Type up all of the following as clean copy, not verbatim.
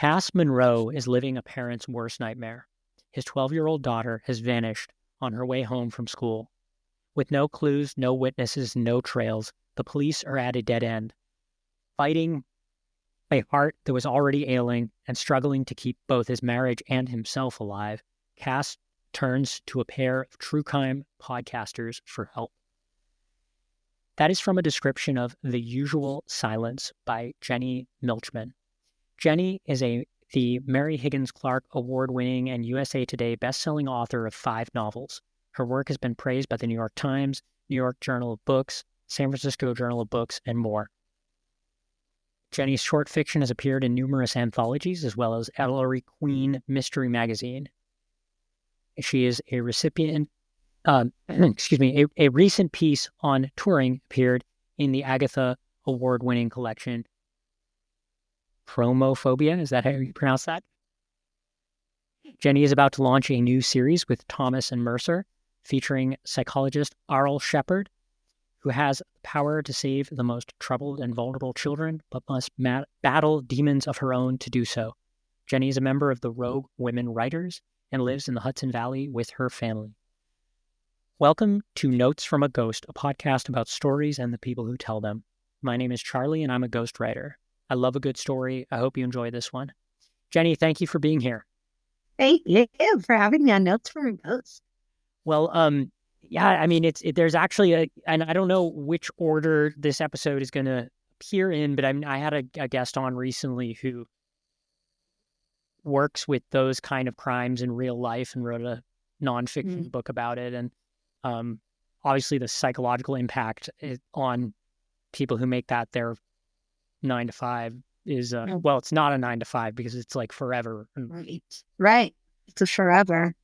Cass Monroe is living a parent's worst nightmare. His 12-year-old daughter has vanished on her way home from school. With no clues, no witnesses, no trails, the police are at a dead end, fighting a heart that was already ailing and struggling to keep both his marriage and himself alive. Cass turns to a pair of true crime podcasters for help. That is from a description of The Usual Silence by Jenny Milchman. Jenny is the Mary Higgins Clark Award-winning and USA Today best-selling author of 5 novels. Her work has been praised by the New York Times, New York Journal of Books, San Francisco Journal of Books, and more. Jenny's short fiction has appeared in numerous anthologies as well as Ellery Queen Mystery Magazine. She is a recipient, a recent piece on touring appeared in the Agatha Award-winning collection Chromophobia. Is that how you pronounce that? Jenny is about to launch a new series with Thomas and Mercer, featuring psychologist Arl Shepard, who has the power to save the most troubled and vulnerable children, but must battle demons of her own to do so. Jenny is a member of the Rogue Women Writers and lives in the Hudson Valley with her family. Welcome to Notes from a Ghost, a podcast about stories and the people who tell them. My name is Charlie, and I'm a ghost writer. I love a good story. I hope you enjoy this one. Jenny, thank you for being here. Thank you for having me on Notes from a Ghost. Well, yeah, I mean, there's actually and I don't know which order this episode is going to appear in, but I had a guest on recently who works with those kind of crimes in real life and wrote a nonfiction book about it. And obviously the psychological impact on people who make that their 9 to 5 is, well, it's not a 9 to 5 because it's like forever. Right. It's a forever.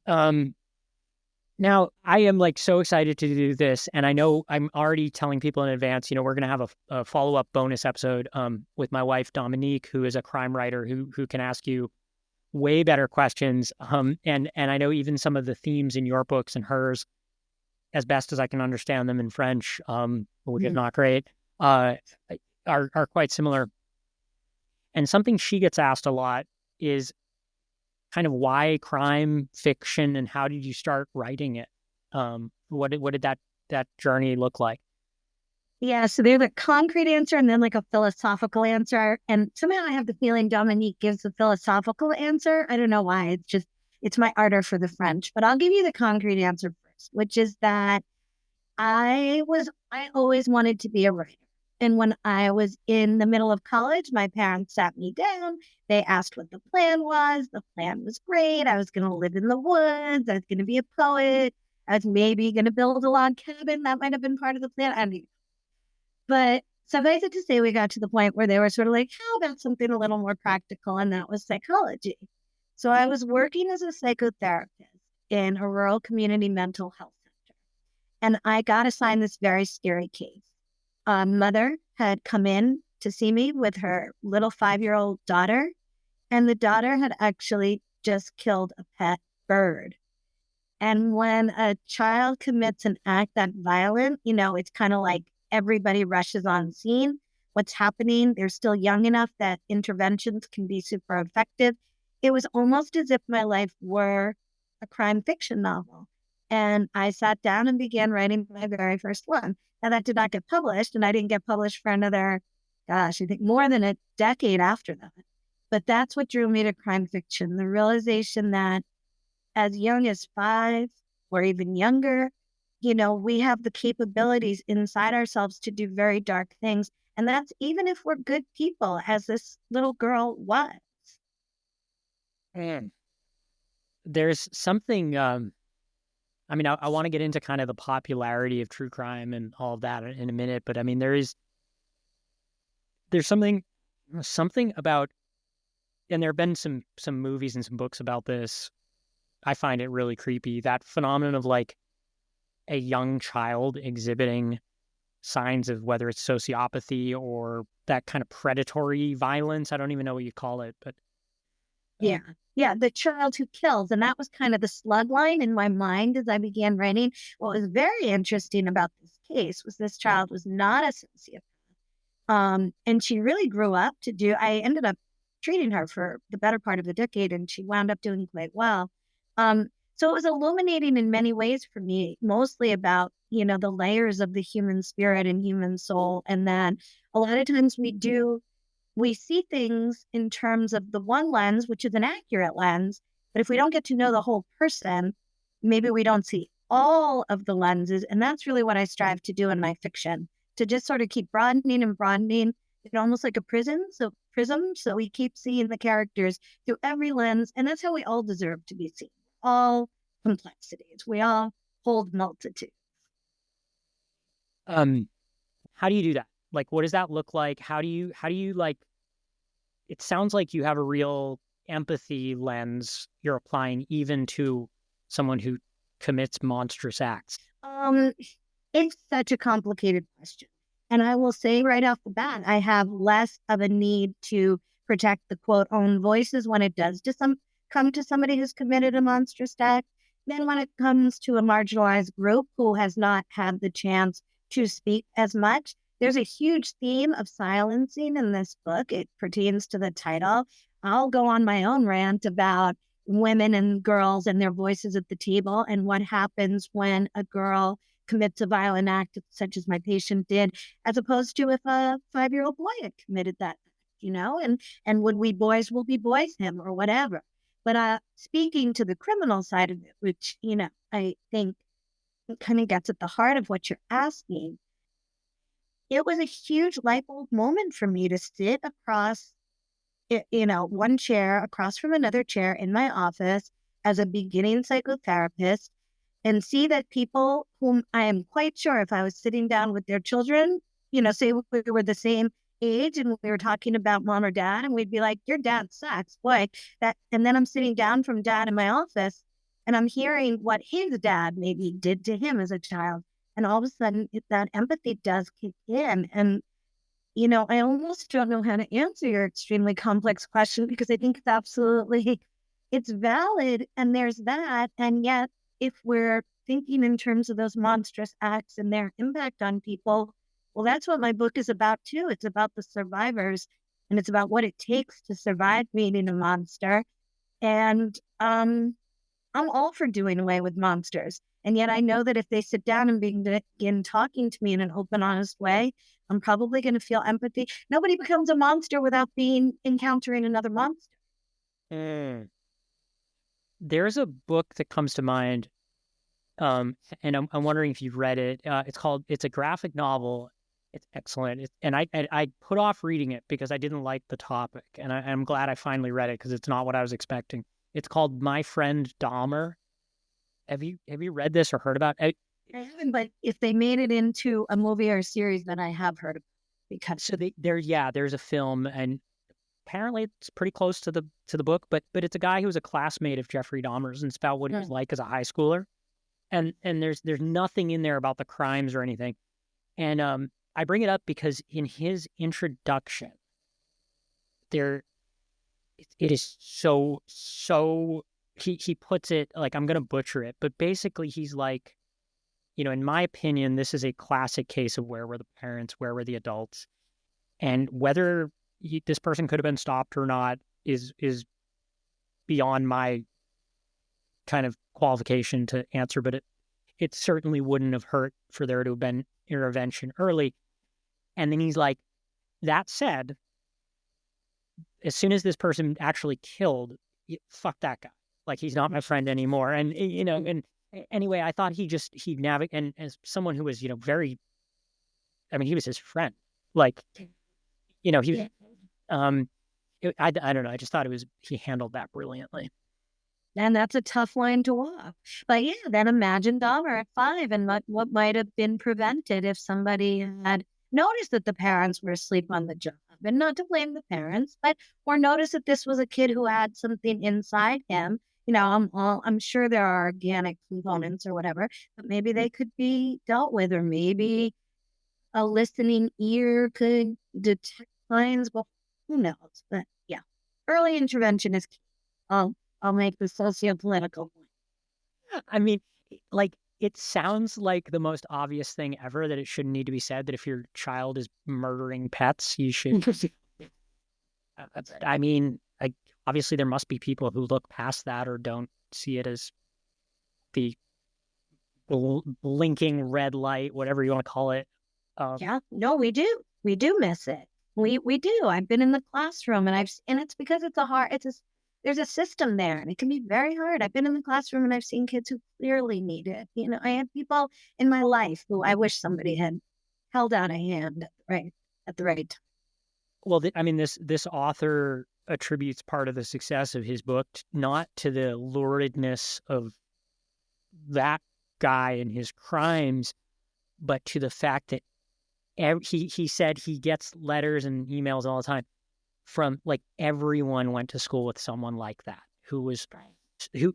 Now, I am like so excited to do this, and I know I'm already telling people in advance, we're going to have a follow-up bonus episode with my wife, Dominique, who is a crime writer who can ask you way better questions. And I know even some of the themes in your books and hers, as best as I can understand them in French, which is not great, are quite similar. And something she gets asked a lot is kind of why crime fiction and how did you start writing it? What did that journey look like? Yeah, so there's a concrete answer and then like a philosophical answer. And somehow I have the feeling Dominique gives the philosophical answer. I don't know why. It's my ardor for the French. But I'll give you the concrete answer first, which is that I always wanted to be a writer. And when I was in the middle of college, my parents sat me down. They asked what the plan was. The plan was great. I was going to live in the woods. I was going to be a poet. I was maybe going to build a log cabin. That might have been part of the plan. I don't know. But suffice it to say, we got to the point where they were sort of like, how about something a little more practical? And that was psychology. So I was working as a psychotherapist in a rural community mental health center. And I got assigned this very scary case. A mother had come in to see me with her little 5-year-old daughter, and the daughter had actually just killed a pet bird. And when a child commits an act that violent, it's kind of like everybody rushes on scene. What's happening? They're still young enough that interventions can be super effective. It was almost as if my life were a crime fiction novel. And I sat down and began writing my very first one. Now, that did not get published, and I didn't get published for another, I think more than a decade after that. But that's what drew me to crime fiction, the realization that as young as 5 or even younger, we have the capabilities inside ourselves to do very dark things. And that's even if we're good people, as this little girl was. And there's something... I mean, I want to get into kind of the popularity of true crime and all of that in a minute, but I mean, there's something about, and there have been some movies and some books about this. I find it really creepy, that phenomenon of like a young child exhibiting signs of whether it's sociopathy or that kind of predatory violence. I don't even know what you call it, but Yeah, the child who kills. And that was kind of the slug line in my mind as I began writing. What was very interesting about this case was this child was not a sociopath. And she really grew up I ended up treating her for the better part of the decade, and she wound up doing quite well. Um, so it was illuminating in many ways for me, mostly about, the layers of the human spirit and human soul. And then a lot of times we see things in terms of the one lens, which is an accurate lens. But if we don't get to know the whole person, maybe we don't see all of the lenses. And that's really what I strive to do in my fiction, to just sort of keep broadening and broadening it, almost like a prism. So we keep seeing the characters through every lens. And that's how we all deserve to be seen. All complexities. We all hold multitude. How do you do that? Like, what does that look like? How do you like, it sounds like you have a real empathy lens you're applying even to someone who commits monstrous acts. It's such a complicated question. And I will say right off the bat, I have less of a need to protect the quote own voices when it does come to somebody who's committed a monstrous act than when it comes to a marginalized group who has not had the chance to speak as much. There's a huge theme of silencing in this book. It pertains to the title. I'll go on my own rant about women and girls and their voices at the table and what happens when a girl commits a violent act such as my patient did, as opposed to if a 5-year-old boy had committed that, and would we boys will be boys him or whatever. But speaking to the criminal side of it, which, I think kind of gets at the heart of what you're asking, it was a huge light bulb moment for me to sit across, one chair across from another chair in my office as a beginning psychotherapist and see that people whom I am quite sure if I was sitting down with their children, say we were the same age and we were talking about mom or dad, and we'd be like, your dad sucks, boy. And then I'm sitting down from dad in my office and I'm hearing what his dad maybe did to him as a child. And all of a sudden, that empathy does kick in. And, I almost don't know how to answer your extremely complex question because I think it's valid. And there's that. And yet, if we're thinking in terms of those monstrous acts and their impact on people, well, that's what my book is about, too. It's about the survivors and it's about what it takes to survive being a monster. And I'm all for doing away with monsters. And yet I know that if they sit down and begin talking to me in an open, honest way, I'm probably going to feel empathy. Nobody becomes a monster without encountering another monster. Mm. There's a book that comes to mind, and I'm wondering if you've read it. It's a graphic novel. It's excellent. And I put off reading it because I didn't like the topic. And I'm glad I finally read it because it's not what I was expecting. It's called My Friend Dahmer. Have you read this or heard about it? I haven't, but if they made it into a movie or a series, then I have heard of it. Because so there's a film, and apparently it's pretty close to the book, but it's a guy who was a classmate of Jeffrey Dahmer's, and it's about what he was like as a high schooler. And there's nothing in there about the crimes or anything. And I bring it up because in his introduction, it is so he puts it like, I'm gonna butcher it, but basically he's like, in my opinion, this is a classic case of where were the parents, where were the adults, and whether this person could have been stopped or not is beyond my kind of qualification to answer, but it certainly wouldn't have hurt for there to have been intervention early. And then he's like, that said, as soon as this person actually killed, fuck that guy. Like, he's not my friend anymore. And, and anyway, I thought he navigated, and as someone who was, very, I mean, he was his friend. Like, he was, I don't know. I just thought he handled that brilliantly. And that's a tough line to walk. But yeah, then imagine Dahmer at 5 and what might have been prevented if somebody had noticed that the parents were asleep on the job. And not to blame the parents, or notice that this was a kid who had something inside him. I'm sure there are organic components or whatever, but maybe they could be dealt with, or maybe a listening ear could detect signs. Well, who knows? But yeah, early intervention is key. I'll make the socio-political point. I mean, like, it sounds like the most obvious thing ever that it shouldn't need to be said, that if your child is murdering pets, you should. I mean, obviously there must be people who look past that or don't see it as the blinking red light, whatever you want to call it. Yeah, no, we do. We do miss it. We do. I've been in the classroom, and and it's because there's a system there, and it can be very hard. I've been in the classroom, and I've seen kids who clearly need it. I had people in my life who I wish somebody had held out a hand at the right time. Well, I mean, this author attributes part of the success of his book not to the luridness of that guy and his crimes, but to the fact that he said he gets letters and emails all the time from like everyone went to school with someone like that who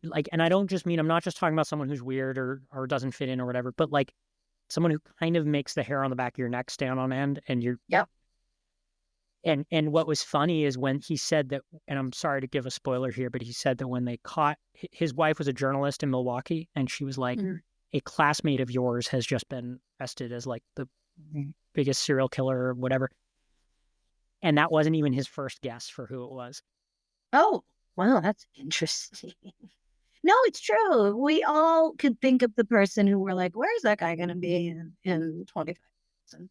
like, and I don't just mean, I'm not just talking about someone who's weird or doesn't fit in or whatever, but like someone who kind of makes the hair on the back of your neck stand on end. And Yep. And what was funny is when he said that, and I'm sorry to give a spoiler here, but he said that when they caught his wife was a journalist in Milwaukee, and she was like, a classmate of yours has just been arrested as like the biggest serial killer or whatever. And that wasn't even his first guess for who it was. Oh, wow, that's interesting. No, it's true. We all could think of the person who we're like, where's that guy going to be in 25 years? And,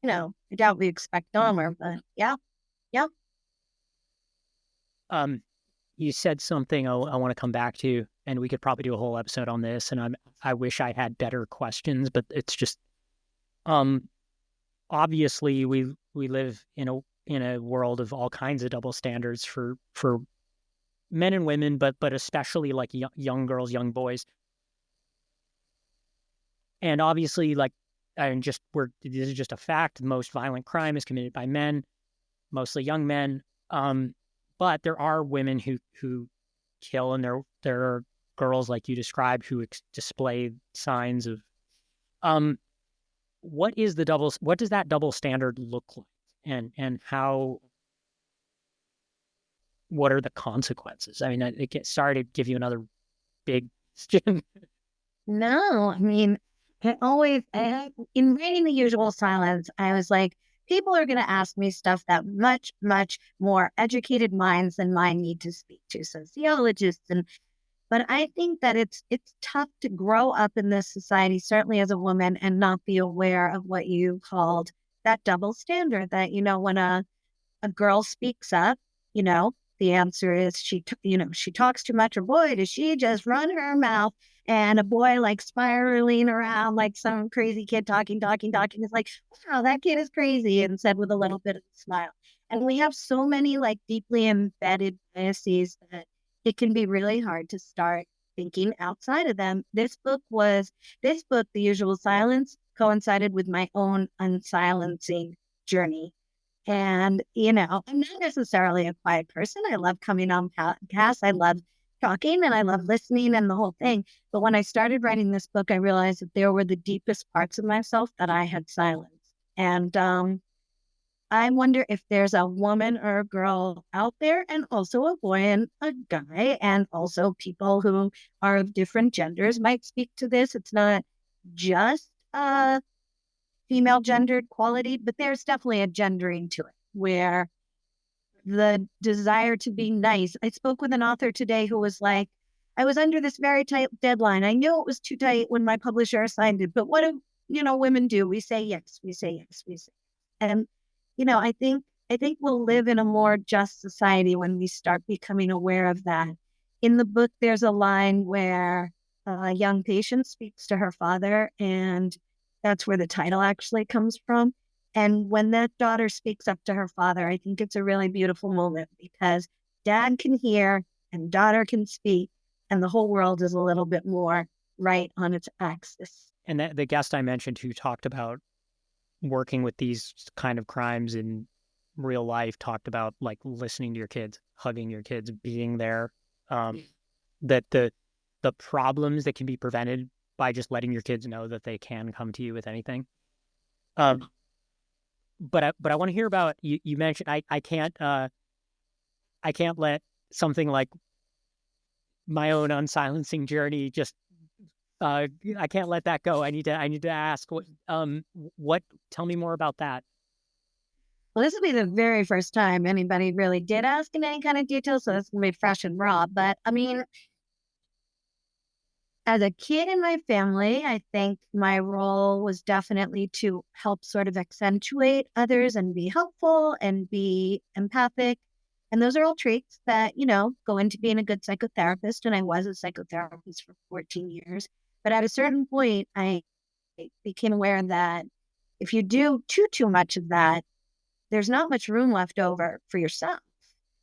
I doubt we expect Dahmer, but yeah. You said something I want to come back to, and we could probably do a whole episode on this. And I wish I had better questions, but it's just, obviously we live in a world of all kinds of double standards for men and women, but especially like young girls, young boys. And obviously, like, this is just a fact. Most violent crime is committed by men, mostly young men. But there are women who kill, and there are girls like you described who display signs of. What does that double standard look like, and how? What are the consequences? I mean, sorry to give you another big question. No, I mean, in writing The Usual Silence, I was like, people are going to ask me stuff that much, much more educated minds than mine need to speak to, sociologists. But I think that it's tough to grow up in this society, certainly as a woman, and not be aware of what you called that double standard. That when a girl speaks up, the answer is she talks too much, or boy, does she just run her mouth. And a boy like spiraling around like some crazy kid talking is like, wow, that kid is crazy, and said with a little bit of a smile. And we have so many like deeply embedded biases that it can be really hard to start thinking outside of them. This book, The Usual Silence, coincided with my own unsilencing journey. And, I'm not necessarily a quiet person. I love coming on podcasts. I love talking, and I love listening and the whole thing. But when I started writing this book, I realized that there were the deepest parts of myself that I had silenced. And I wonder if there's a woman or a girl out there, and also a boy and a guy, and also people who are of different genders might speak to this. It's not just female gendered quality, but there's definitely a gendering to it, where the desire to be nice. I spoke with an author today who was like, I was under this very tight deadline. I knew it was too tight when my publisher assigned it, but what do women do? We say yes, we say yes, we say. And I think we'll live in a more just society when we start becoming aware of that. In the book, there's a line where a young patient speaks to her father, and that's where the title actually comes from. And when that daughter speaks up to her father, I think it's a really beautiful moment, because dad can hear and daughter can speak, and the whole world is a little bit more right on its axis. And the guest I mentioned who talked about working with these kind of crimes in real life talked about like listening to your kids, hugging your kids, being there. That the problems that can be prevented by just letting your kids know that they can come to you with anything. But I want to hear about you mentioned I can't let something like my own unsilencing journey just I can't let that go. I need to ask what tell me more about that. Well, this will be the very first time anybody really did ask in any kind of detail, so this will be fresh and raw. But I mean, as a kid in my family, I think my role was definitely to help sort of accentuate others and be helpful and be empathic. And those are all traits that, go into being a good psychotherapist. And I was a psychotherapist for 14 years. But at a certain point, I became aware that if you do too much of that, there's not much room left over for yourself.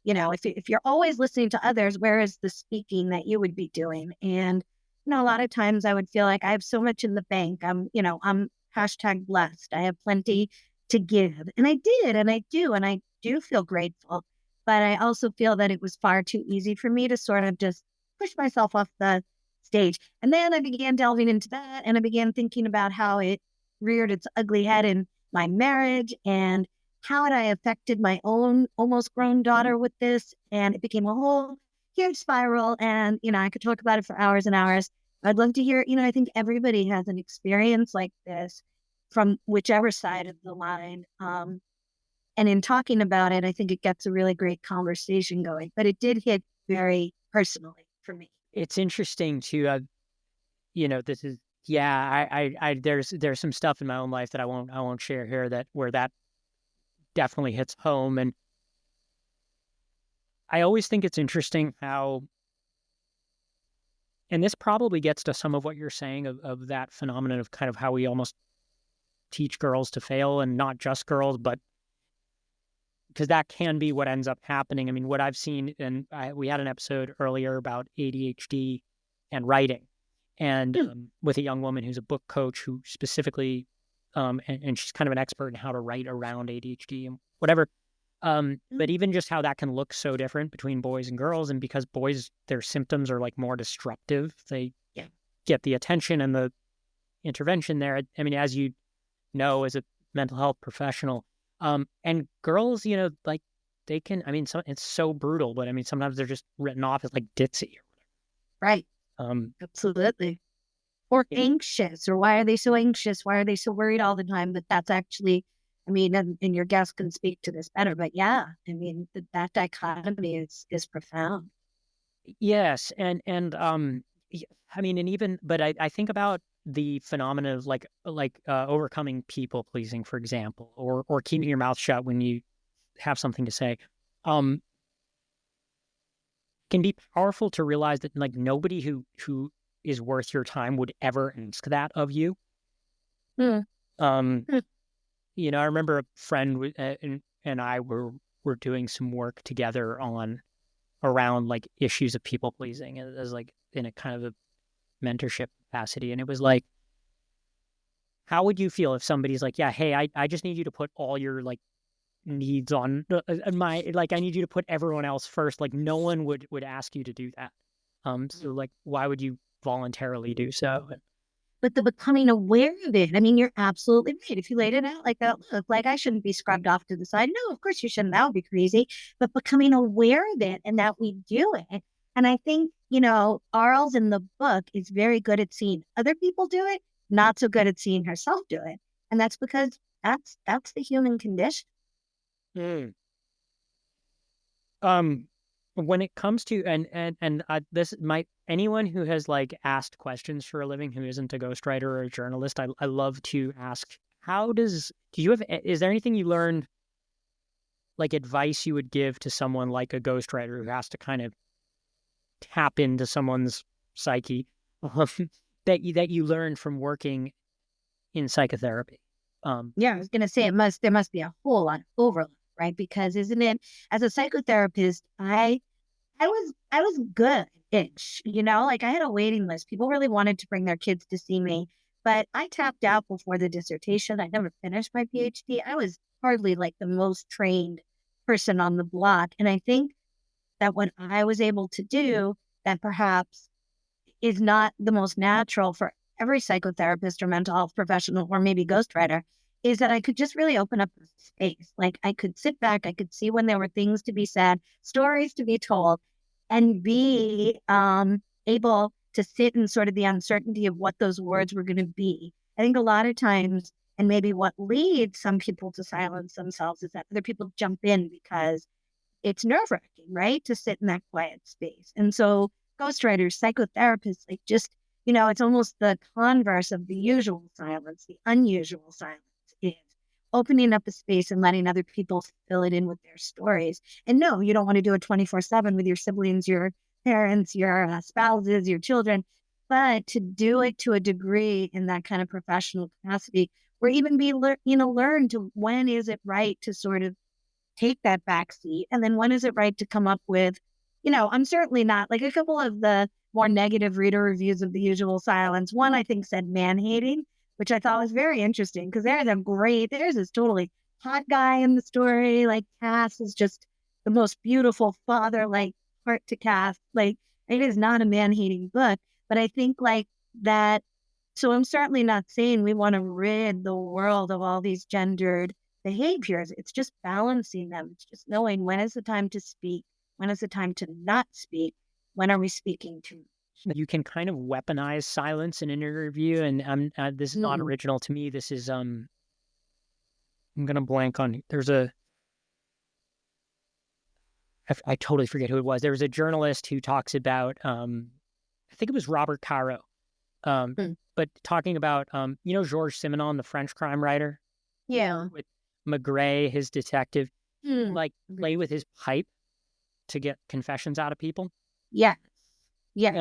If you're always listening to others, where is the speaking that you would be doing? And a lot of times I would feel like I have so much in the bank. I'm hashtag blessed. I have plenty to give. And I did, and I do, and I do feel grateful. But I also feel that it was far too easy for me to sort of just push myself off the stage. And then I began delving into that, and I began thinking about how it reared its ugly head in my marriage and how had I affected my own almost grown daughter with this. And it became a whole huge spiral. And, I could talk about it for hours and hours. I'd love to hear, I think everybody has an experience like this from whichever side of the line. And in talking about it, I think it gets a really great conversation going. But it did hit very personally for me. It's interesting to, this is, yeah, there's some stuff in my own life that I won't share here where that definitely hits home. And I always think it's interesting how, and this probably gets to some of what you're saying of that phenomenon of kind of how we almost teach girls to fail, and not just girls, but because that can be what ends up happening. I mean, what I've seen, and we had an episode earlier about ADHD and writing, and with a young woman who's a book coach who specifically, and she's kind of an expert in how to write around ADHD and whatever. But even just how that can look so different between boys and girls, and because boys, their symptoms are like more disruptive, they get the attention and the intervention there. I mean, as you know, as a mental health professional, and girls, like they can, I mean, it's so brutal, but I mean, sometimes they're just written off as like ditzy or Right. whatever. Absolutely. Or anxious, or why are they so anxious? Why are they so worried all the time? But that's actually, I mean, and your guest can speak to this better, but yeah, I mean, that dichotomy is profound. Yes. I mean, and even, but I think about the phenomena of like overcoming people pleasing, for example, or keeping your mouth shut when you have something to say, um, can be powerful to realize that like nobody who is worth your time would ever ask that of you. Mm. Um, Mm. I remember a friend and I were doing some work together around like issues of people pleasing as like in a kind of a mentorship capacity. And it was like, how would you feel if somebody's like, yeah, hey, I just need you to put all your like needs on my, like, I need you to put everyone else first. Like no one would ask you to do that. So like, why would you voluntarily do so? But the becoming aware of it, I mean, you're absolutely right. If you laid it out like that, look, like I shouldn't be scrubbed off to the side. No, of course you shouldn't. That would be crazy. But becoming aware of it and that we do it. And I think, Arles in the book is very good at seeing other people do it, not so good at seeing herself do it. And that's because that's the human condition. Mm. When it comes to this might anyone who has like asked questions for a living who isn't a ghostwriter or a journalist, I love to ask, is there anything you learned, like advice you would give to someone like a ghostwriter who has to kind of tap into someone's psyche, that you learned from working in psychotherapy? Yeah, I was gonna say there must be a whole lot of overlap, right? Because isn't it, as a psychotherapist, I was good-ish, like I had a waiting list. People really wanted to bring their kids to see me, but I tapped out before the dissertation. I never finished my PhD. I was hardly like the most trained person on the block. And I think that what I was able to do that perhaps is not the most natural for every psychotherapist or mental health professional or maybe ghostwriter is that I could just really open up the space. Like I could sit back, I could see when there were things to be said, stories to be told, and be able to sit in sort of the uncertainty of what those words were going to be. I think a lot of times And maybe what leads some people to silence themselves is that other people jump in because it's nerve-wracking, right? To sit in that quiet space. And so ghostwriters, psychotherapists, like just, it's almost the converse of the usual silence. The unusual silence is opening up a space and letting other people fill it in with their stories. And no, you don't want to do it 24/7 with your siblings, your parents, your spouses, your children, but to do it to a degree in that kind of professional capacity, or even learn to when is it right to sort of take that back seat, and then when is it right to come up with, I'm certainly not like a couple of the more negative reader reviews of The Usual Silence. One I think said man hating, which I thought was very interesting because there's this totally hot guy in the story. Like Cass is just the most beautiful father, like heart to Cass. Like it is not a man hating book, but I think like that. So I'm certainly not saying we want to rid the world of all these gendered behaviors. It's just balancing them. It's just knowing when is the time to speak, when is the time to not speak, when are we speaking to. You can kind of weaponize silence in an interview, and this is not Mm. original to me. This is I'm gonna blank on. I totally forget who it was. There was a journalist who talks about I think it was Robert Caro, Mm. but talking about Georges Simenon, the French crime writer, Yeah. with Maigret, his detective, Mm. like play with his pipe to get confessions out of people. Yes. Yes.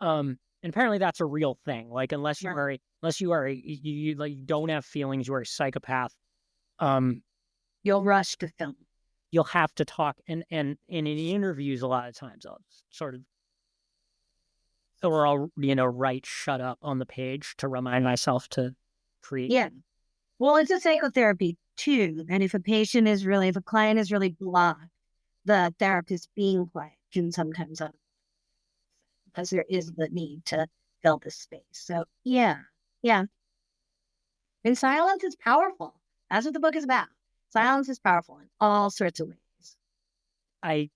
And apparently that's a real thing. Like Right. you like don't have feelings, you're a psychopath. You'll rush to film. You'll have to talk, and in interviews a lot of times I'll sort of, or I'll write "shut up" on the page to remind myself to create. Yeah. Well, it's a psychotherapy too. And if a client is really blocked, the therapist being quiet can sometimes because there is the need to fill the space. So yeah. Yeah. And silence is powerful. That's what the book is about. Silence is powerful in all sorts of ways.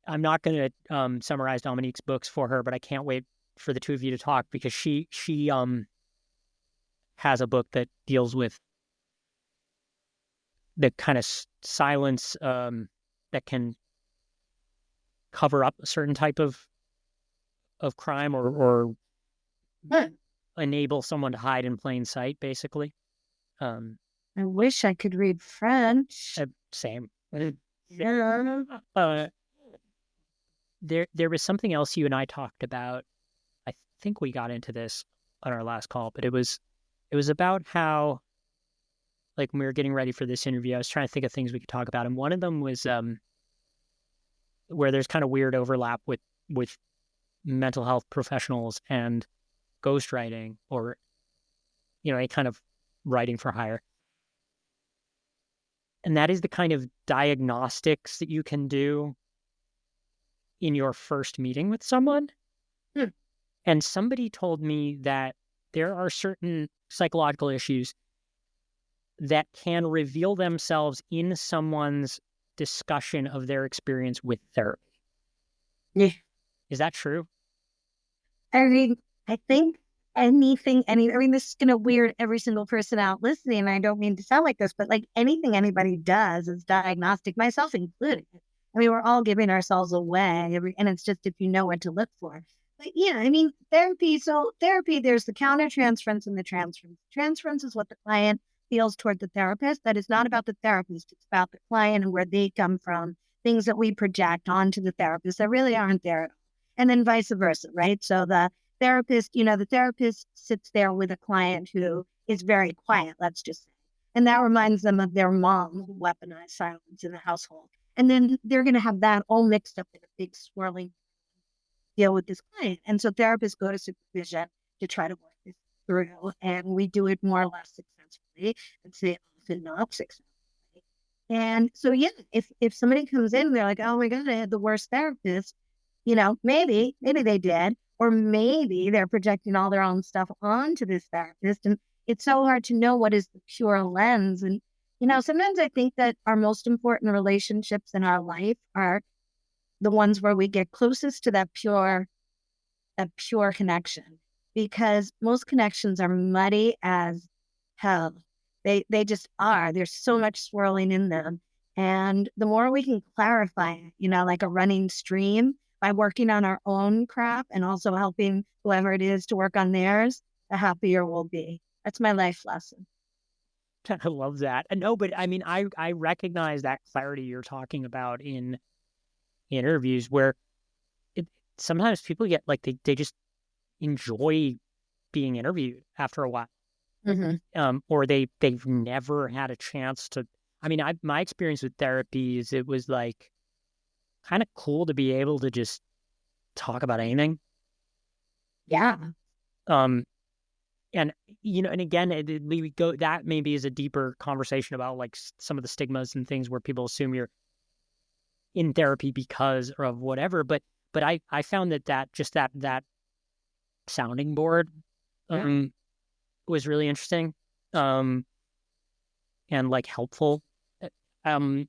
I'm not going to summarize Dominique's books for her, but I can't wait for the two of you to talk, because she has a book that deals with the kind of silence that can cover up a certain type of crime, or Hmm. enable someone to hide in plain sight, basically. I wish I could read French. Same. Yeah. There was something else you and I talked about. I think we got into this on our last call, but it was about how, like, when we were getting ready for this interview, I was trying to think of things we could talk about, and one of them was where there's kind of weird overlap with mental health professionals and ghostwriting, or any kind of writing for hire. And that is the kind of diagnostics that you can do in your first meeting with someone. Hmm. And somebody told me that there are certain psychological issues that can reveal themselves in someone's discussion of their experience with therapy. Yeah. Is that true? I mean, I think I mean, this is going to weird every single person out listening. And I don't mean to sound like this, but like anything anybody does is diagnostic, myself included. I mean, we're all giving ourselves away, and it's just if you know what to look for. But yeah, I mean, therapy. So therapy, there's the countertransference and the transference. Transference is what the client feels toward the therapist. That is not about the therapist. It's about the client and where they come from, things that we project onto the therapist that really aren't there. And then vice versa, right? So the therapist sits there with a client who is very quiet, let's just say. And that reminds them of their mom who weaponized silence in the household. And then they're going to have that all mixed up in a big swirling deal with this client. And so therapists go to supervision to try to work this through. And we do it more or less successfully, and say often not successfully. And so, yeah, if somebody comes in and they're like, oh my God, I had the worst therapist, maybe they did, or maybe they're projecting all their own stuff onto this therapist. And it's so hard to know what is the pure lens. And, sometimes I think that our most important relationships in our life are the ones where we get closest to that pure connection, because most connections are muddy as hell. They just are. There's so much swirling in them. And the more we can clarify it, like a running stream by working on our own crap and also helping whoever it is to work on theirs, the happier we'll be. That's my life lesson. I love that. No, but I mean, I recognize that clarity you're talking about in interviews where sometimes people get like, they just enjoy being interviewed after a while. Or they've never had a chance to. I mean, my experience with therapy is it was like kind of cool to be able to just talk about anything. Yeah. And and again, we go, that maybe is a deeper conversation about like some of the stigmas and things where people assume you're in therapy because of whatever. But I found that sounding board was really interesting, and like helpful. I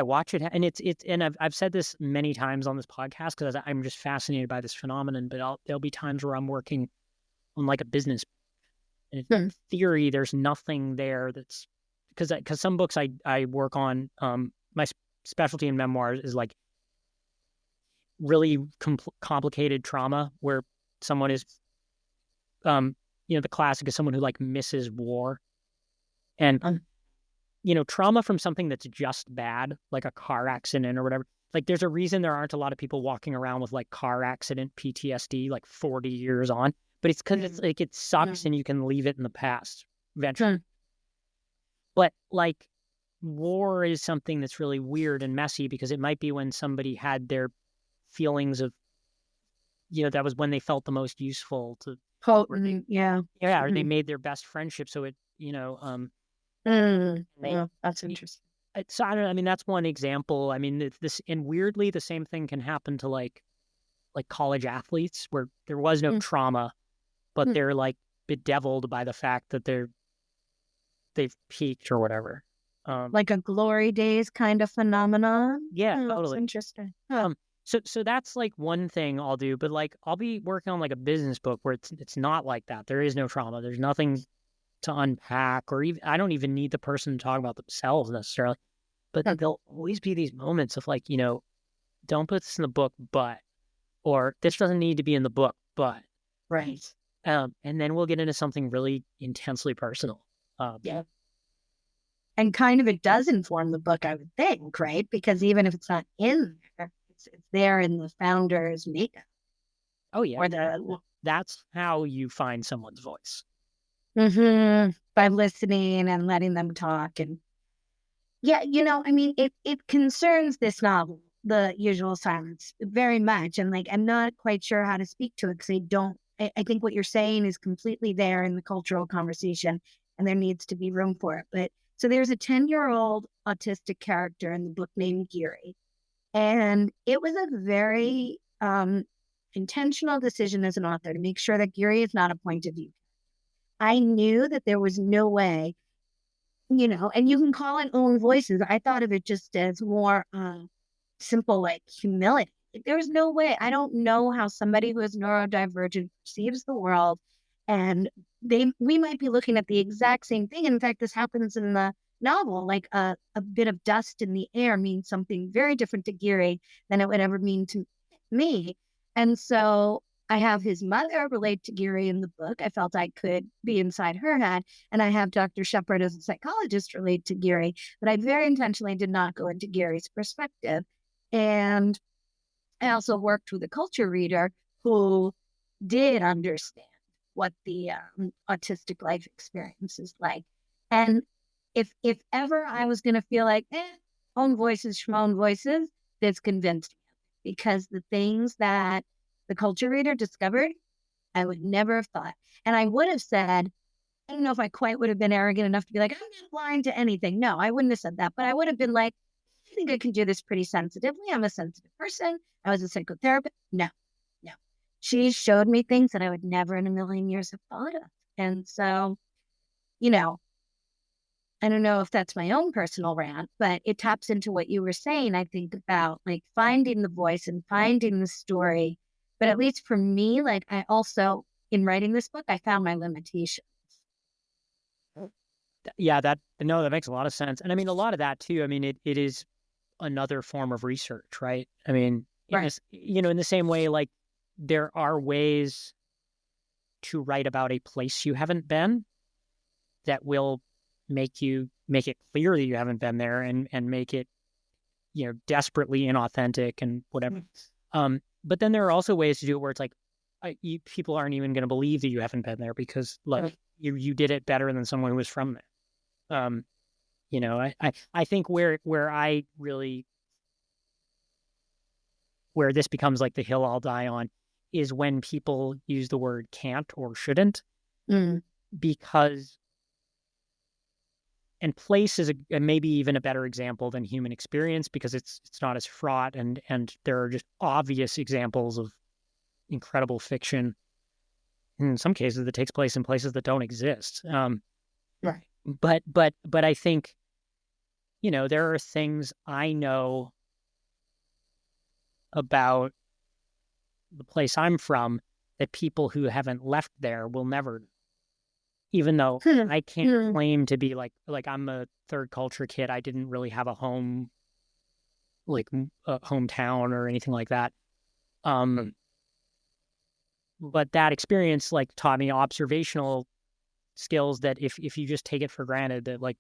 watch it, and and I've said this many times on this podcast because I'm just fascinated by this phenomenon. But there'll be times where I'm working on like a business, and in theory, there's nothing there that's because some books I work on, my specialty in memoirs is like really complicated trauma where someone is, the classic is someone who like misses war, and trauma from something that's just bad, like a car accident or whatever. Like there's a reason there aren't a lot of people walking around with like car accident PTSD like 40 years on, but it's because it's like it sucks and you can leave it in the past eventually. But like war is something that's really weird and messy because it might be when somebody had their feelings of, that was when they felt the most useful to, or they made their best friendship. So it, that's interesting. So I don't know. I mean, that's one example. I mean, and weirdly, the same thing can happen to like college athletes where there was no trauma, but they're like bedeviled by the fact that they've peaked or whatever. Like a glory days kind of phenomenon. Yeah, totally. That's interesting. So that's like one thing I'll do, but like I'll be working on like a business book where it's not like that. There is no trauma. There's nothing to unpack, or even I don't even need the person to talk about themselves necessarily. But there'll always be these moments of like, don't put this in the book, or this doesn't need to be in the book, but right. And then we'll get into something really intensely personal. And kind of it does inform the book, I would think, right? Because even if it's not in there, it's there in the founder's makeup. Oh yeah, that's how you find someone's voice. By listening and letting them talk. And yeah, I mean, it concerns this novel, The Usual Silence, very much. And like, I'm not quite sure how to speak to it because I think what you're saying is completely there in the cultural conversation and there needs to be room for it. But so there's a 10-year-old autistic character in the book named Geary. And it was a very intentional decision as an author to make sure that Geary is not a point of view. I knew that there was no way, and you can call it own voices. I thought of it just as more simple, like humility. There's no way. I don't know how somebody who is neurodivergent perceives the world. And we might be looking at the exact same thing. In fact, this happens in the novel, like a bit of dust in the air means something very different to Geary than it would ever mean to me. And so I have his mother relate to Geary in the book. I felt I could be inside her head. And I have Dr. Shepard as a psychologist relate to Geary, but I very intentionally did not go into Geary's perspective. And I also worked with a culture reader who did understand what the autistic life experience is like. And if ever I was going to feel like, own voices, schmoan voices, this convinced me. Because the things that the culture reader discovered, I would never have thought. And I would have said, I don't know if I quite would have been arrogant enough to be like, I'm not blind to anything. No, I wouldn't have said that. But I would have been like, I think I can do this pretty sensitively. I'm a sensitive person. I was a psychotherapist. No. She showed me things that I would never in a million years have thought of. And so, I don't know if that's my own personal rant, but it taps into what you were saying, I think, about like finding the voice and finding the story. But at least for me, like I also in writing this book, I found my limitations. Yeah, that makes a lot of sense. And I mean, a lot of that too, I mean, it is another form of research, right? I mean, in Right. this, in the same way, like there are ways to write about a place you haven't been that will make it clear that you haven't been there and make it, desperately inauthentic and whatever. But then there are also ways to do it where it's like, people aren't even going to believe that you haven't been there because like you did it better than someone who was from there. I think where I really, where this becomes like the hill I'll die on is when people use the word can't or shouldn't, Mm. because, and place is maybe even a better example than human experience because it's not as fraught, and there are just obvious examples of incredible fiction in some cases that takes place in places that don't exist. Right. But I think, there are things I know about the place I'm from that people who haven't left there will never, even though I can't claim to be like I'm a third culture kid. I didn't really have a home, like a hometown or anything like that. But that experience like taught me observational skills that if you just take it for granted that like,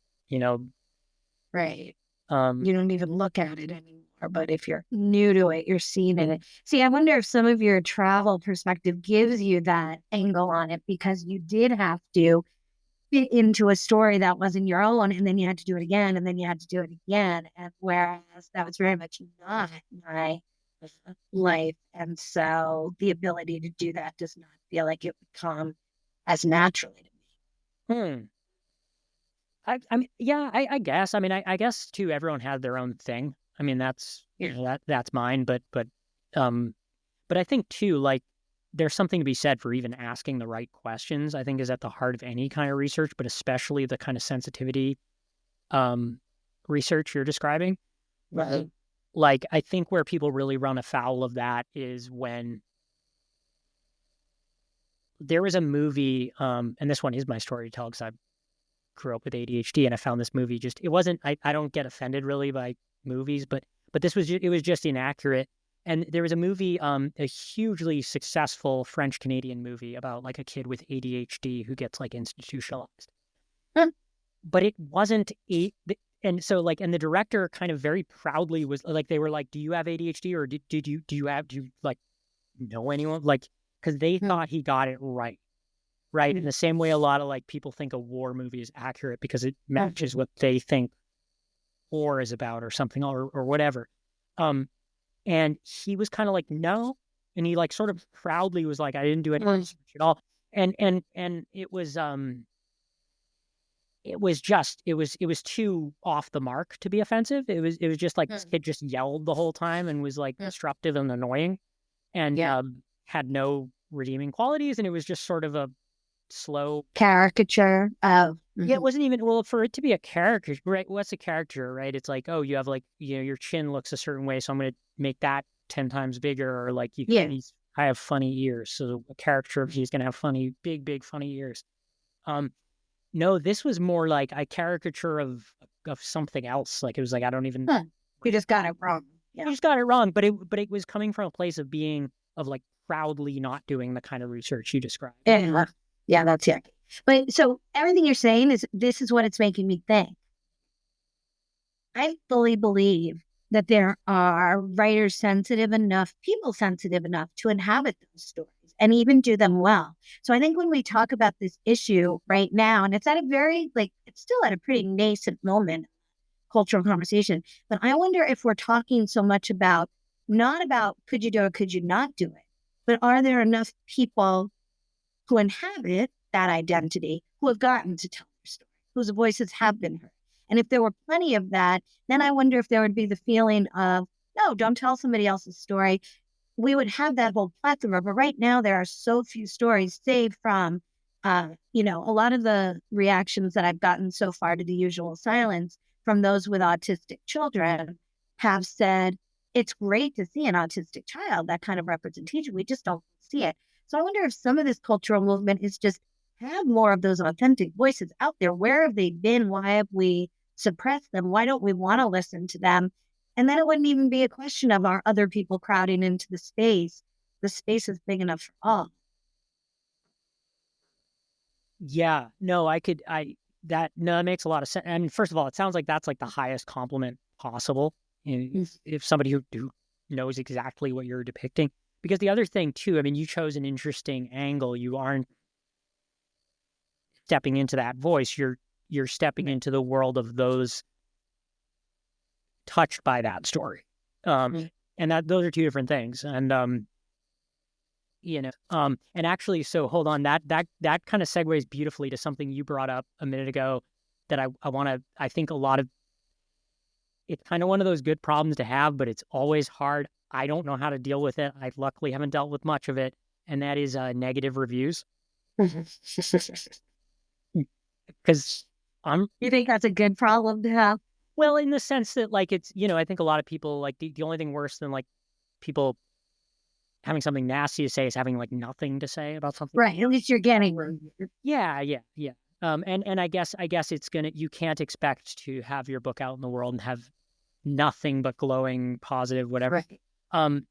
Right. um, You don't even look at it anymore. But if you're new to it, you're seeing it. See, I wonder if some of your travel perspective gives you that angle on it because you did have to fit into a story that wasn't your own, and then you had to do it again, and then you had to do it again. And whereas that was very much not my life. And so the ability to do that does not feel like it would come as naturally to me. hmm. I mean, yeah, I guess. I mean, I guess too. Everyone had their own thing. I mean, that's that's mine. Um, but I think too, like, there's something to be said for even asking the right questions. I think is at the heart of any kind of research, but especially the kind of sensitivity, um, research you're describing. Right. Like, I think where people really run afoul of that is when there was a movie, and this one is my story to tell because I grew up with ADHD and I found this movie just, it wasn't, I don't get offended really by movies, but this was, it was just inaccurate. And there was a movie, a hugely successful French Canadian movie about like a kid with ADHD who gets like institutionalized. Hmm. But it wasn't and so like, and the director kind of very proudly was like, they were like, do you have ADHD or do you like know anyone? Like, because they thought he got it right. Right. In the same way, a lot of like people think a war movie is accurate because it matches what they think war is about or something or whatever. And he was kind of like, no. And he like sort of proudly was like, I didn't do any research at all. And it was too off the mark to be offensive. It was just like this kid just yelled the whole time and was like disruptive and annoying and had no redeeming qualities. And it was just sort of a slow caricature of yeah, it wasn't even, well, for it to be a character, right? What's a character, right? It's like, oh, you have like, your chin looks a certain way, so I'm going to make that 10 times bigger, or like I have funny ears, so a character, he's going to have big funny ears. No, this was more like a caricature of something else. Like it was like, I don't even we just got it wrong. You just got it wrong, but it was coming from a place of being, of like proudly not doing the kind of research you described. Yeah, that's it. But so everything you're saying is, this is what it's making me think. I fully believe that there are writers sensitive enough, people sensitive enough to inhabit those stories and even do them well. So I think when we talk about this issue right now, and it's at a very, like, it's still at a pretty nascent moment, cultural conversation, but I wonder if we're talking so much about, not about could you do it, could you not do it, but are there enough people who inhabit that identity, who have gotten to tell their story, whose voices have been heard. And if there were plenty of that, then I wonder if there would be the feeling of, no, don't tell somebody else's story. We would have that whole plethora. But right now, there are so few stories, save from, a lot of the reactions that I've gotten so far to The Usual Silence from those with autistic children have said, it's great to see an autistic child, that kind of representation. We just don't see it. So I wonder if some of this cultural movement is just have more of those authentic voices out there. Where have they been? Why have we suppressed them? Why don't we want to listen to them? And then it wouldn't even be a question of our other people crowding into the space. The space is big enough for all. Yeah, no, that makes a lot of sense. I mean, first of all, it sounds like that's like the highest compliment possible. If somebody who knows exactly what you're depicting. Because the other thing too, I mean, you chose an interesting angle. You aren't stepping into that voice. You're stepping into the world of those touched by that story. And those are two different things. And and actually, so hold on, that kind of segues beautifully to something you brought up a minute ago that I think a lot of, it's kind of one of those good problems to have, but it's always hard. I don't know how to deal with it. I luckily haven't dealt with much of it. And that is negative reviews. Because You think that's a good problem to have? well, in the sense that like, it's, I think a lot of people like the only thing worse than like people having something nasty to say is having like nothing to say about something. Right. At least you're getting one. Yeah. And I guess you can't expect to have your book out in the world and have nothing but glowing, positive, whatever. Right.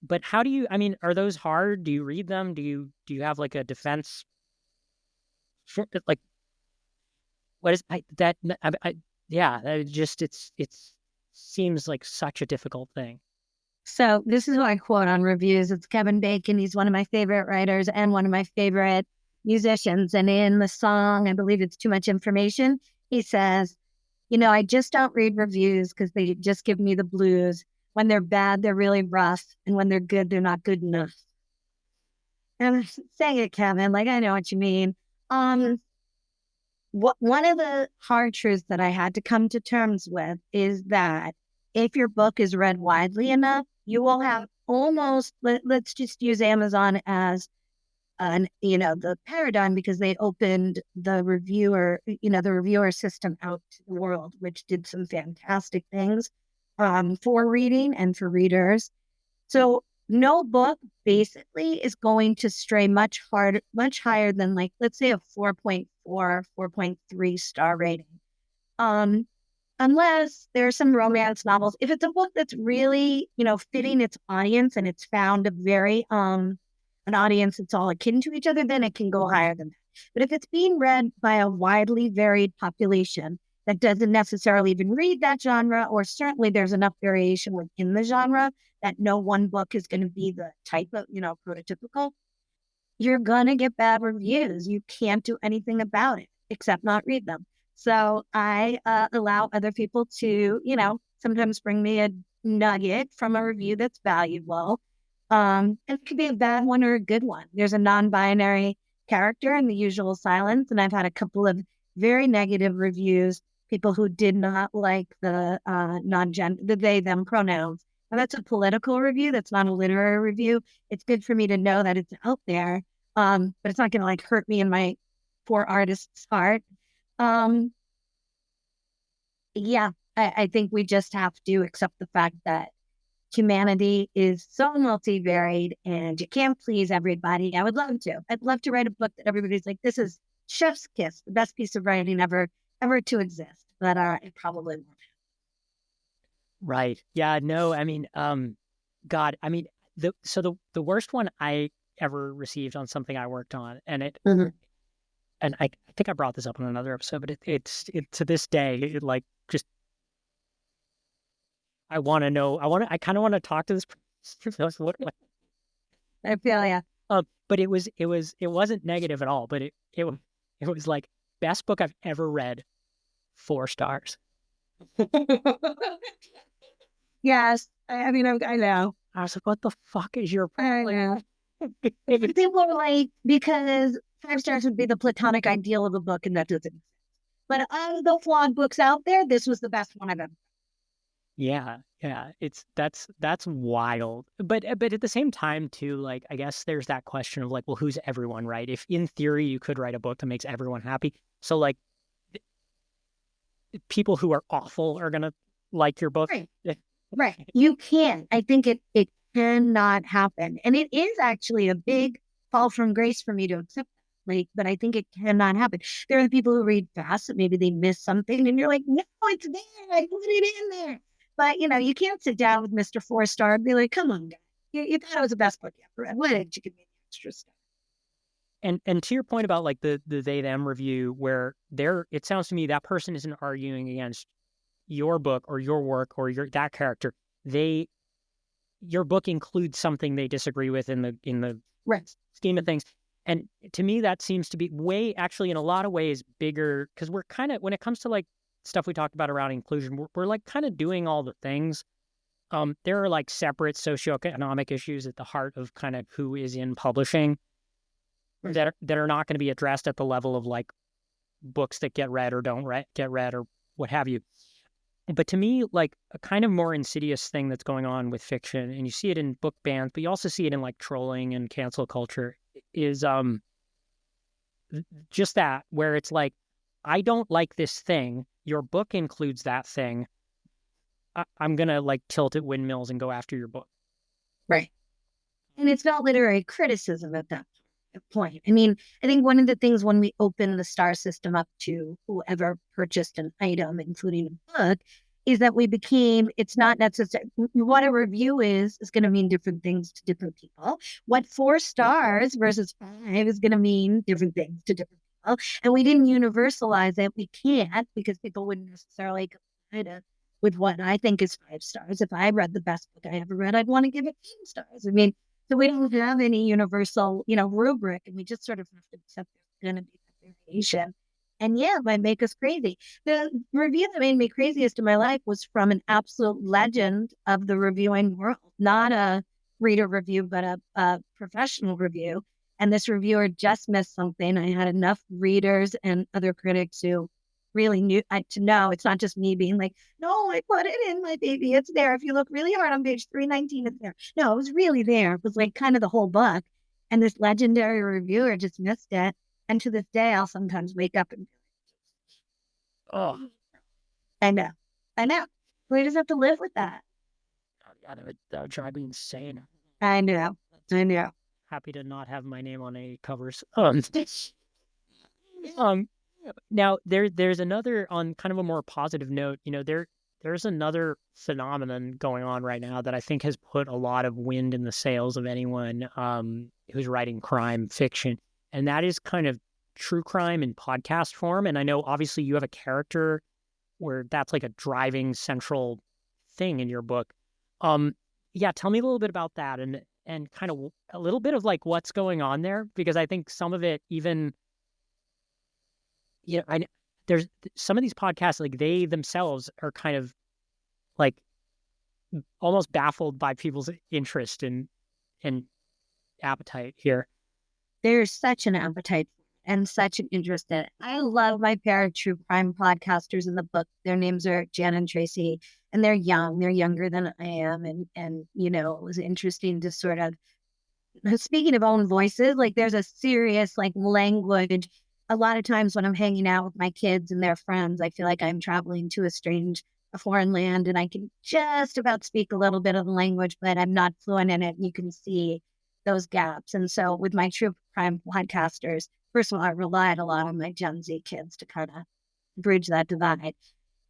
But how do you, I mean, are those hard? Do you read them? Do you have like a defense? Like, what is that? Yeah, it seems like such a difficult thing. So this is who I quote on reviews. It's Kevin Bacon. He's one of my favorite writers and one of my favorite musicians. And in the song, I believe it's Too Much Information, he says, I just don't read reviews because they just give me the blues. When they're bad, they're really rough. And when they're good, they're not good enough. And I'm saying it, Kevin, like, I know what you mean. One of the hard truths that I had to come to terms with is that if your book is read widely enough, you will have almost, let's just use Amazon as the paradigm, because they opened the reviewer system out to the world, which did some fantastic things for reading and for readers. So no book basically is going to stray much higher than, like, let's say a 4.4, 4.3 star rating. Unless there's some romance novels. If it's a book that's really, fitting its audience and it's found a very an audience that's all akin to each other, then it can go higher than that. But if it's being read by a widely varied population that doesn't necessarily even read that genre, or certainly there's enough variation within the genre that no one book is going to be the type of, prototypical, you're going to get bad reviews. You can't do anything about it except not read them. So I allow other people to, sometimes bring me a nugget from a review that's valuable. It could be a bad one or a good one. There's a non-binary character in The Usual Silence, and I've had a couple of very negative reviews, people who did not like the the they, them pronouns. And that's a political review. That's not a literary review. It's good for me to know that it's out there, but it's not going to like hurt me in my poor artist's heart. Yeah, I think we just have to accept the fact that humanity is so multivaried and you can't please everybody. I would love to. I'd love to write a book that everybody's like, this is chef's kiss, the best piece of writing ever to exist. But it probably won't. Right. Yeah, no, I mean, God, I mean, the worst one I ever received on something I worked on, and and I think I brought this up on another episode, but it's to this day, it like just, I kind of want to talk to this person. I feel yeah. But it wasn't negative at all, but it was like best book I've ever read, 4 stars. Yes. I mean, I know. I was like, what the fuck is your problem? People are like, because 5 stars would be the platonic ideal of a book, and that doesn't exist. But of the flawed books out there, this was the best one I've ever. Yeah. That's wild. But at the same time too, like, I guess there's that question of like, well, who's everyone, right? If in theory you could write a book that makes everyone happy, so like people who are awful are gonna like your book. Right. You can't. I think it cannot happen. And it is actually a big fall from grace for me to accept that. Like, but I think it cannot happen. There are the people who read fast that maybe they miss something and you're like, no, it's there. I put it in there. But, you can't sit down with Mr. Four-Star and be like, come on, guys. You thought it was the best book you ever read. Why didn't you give me the extra stuff? And to your point about like the they them review, where it sounds to me that person isn't arguing against your book or your work or that character. Your book includes something they disagree with in the right. scheme of things. And to me, that seems to be actually in a lot of ways bigger, because we're kind of, when it comes to like stuff we talked about around inclusion, we're like kind of doing all the things. There are like separate socioeconomic issues at the heart of kind of who is in publishing that are not going to be addressed at the level of like books that get read or don't get read or what have you. But to me, like a kind of more insidious thing that's going on with fiction, and you see it in book bans, but you also see it in like trolling and cancel culture, is just that, where it's like, I don't like this thing. Your book includes that thing. I'm going to like tilt at windmills and go after your book. Right. And it's not literary criticism at that point. I mean, I think one of the things when we open the star system up to whoever purchased an item, including a book, is that it's not necessary. What a review is going to mean different things to different people. What 4 stars versus 5 is going to mean different things to different people. And we didn't universalize it. We can't, because people wouldn't necessarily compare it with what I think is 5 stars. If I read the best book I ever read, I'd want to give it 10 stars. I mean, so we don't have any universal, rubric, and we just sort of have to accept there's going to be that variation. And yeah, it might make us crazy. The review that made me craziest in my life was from an absolute legend of the reviewing world, not a reader review, but a professional review. And this reviewer just missed something. I had enough readers and other critics who really knew to know it's not just me being like, no, I put it in, my baby. It's there. If you look really hard on page 319, it's there. No, it was really there. It was like kind of the whole book. And this legendary reviewer just missed it. And to this day, I'll sometimes wake up and oh, I know. We just have to live with that. God, that would drive me insane. I know. Happy to not have my name on any covers. Now there's another, on kind of a more positive note, there's another phenomenon going on right now that I think has put a lot of wind in the sails of anyone who's writing crime fiction, and that is kind of true crime in podcast form. And I know obviously you have a character where that's like a driving central thing in your book. Yeah, tell me a little bit about that and kind of a little bit of like what's going on there, because I think some of it even, there's some of these podcasts, like they themselves are kind of like almost baffled by people's interest and appetite here. There's such an appetite and such an interest in it. I love my pair of true crime podcasters in the book. Their names are Jan and Tracy, and they're young. They're younger than I am. And it was interesting to sort of, speaking of own voices, like there's a serious like language. A lot of times when I'm hanging out with my kids and their friends, I feel like I'm traveling to a foreign land, and I can just about speak a little bit of the language, but I'm not fluent in it. And you can see those gaps. And so with my true crime podcasters, first of all, I relied a lot on my Gen Z kids to kind of bridge that divide.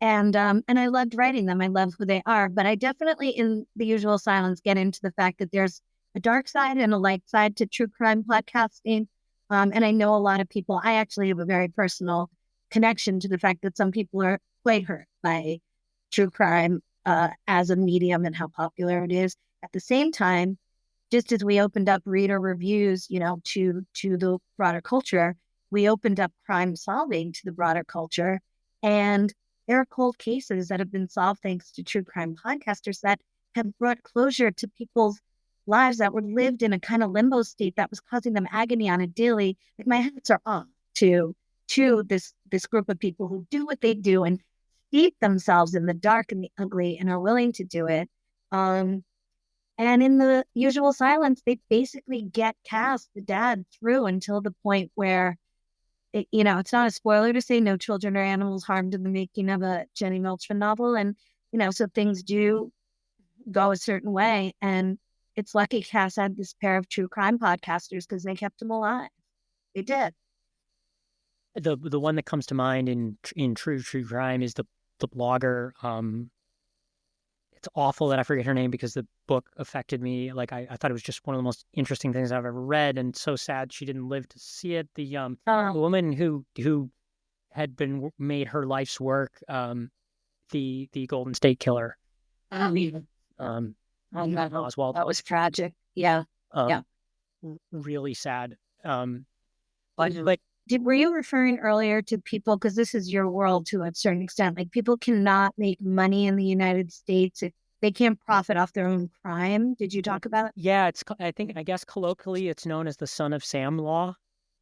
And I loved writing them. I love who they are. But I definitely, in The Usual Silence, get into the fact that there's a dark side and a light side to true crime podcasting. And I know a lot of people, I actually have a very personal connection to the fact that some people are quite hurt by true crime as a medium and how popular it is. At the same time, just as we opened up reader reviews, to the broader culture, we opened up crime solving to the broader culture. And there are cold cases that have been solved thanks to true crime podcasters that have brought closure to people's lives that were lived in a kind of limbo state that was causing them agony on a daily. Like my hats are off to this group of people who do what they do and steep themselves in the dark and the ugly and are willing to do it. And in The Usual Silence, they basically get Cass, the dad, through until the point where, it's not a spoiler to say no children or animals harmed in the making of a Jenny Milchman novel. And, so things do go a certain way. And it's lucky Cass had this pair of true crime podcasters because they kept him alive. They did. The one that comes to mind in true crime is the blogger. It's awful that I forget her name because the book affected me. Like I thought it was just one of the most interesting things I've ever read, and so sad she didn't live to see it. The woman who had been made her life's work, the Golden State Killer, Oswald. That was tragic. Yeah. Yeah. Really sad. But were you referring earlier to people, because this is your world to a certain extent, like people cannot make money in the United States if they can't profit off their own crime? Did you talk about it? Yeah, I guess colloquially it's known as the son of Sam law.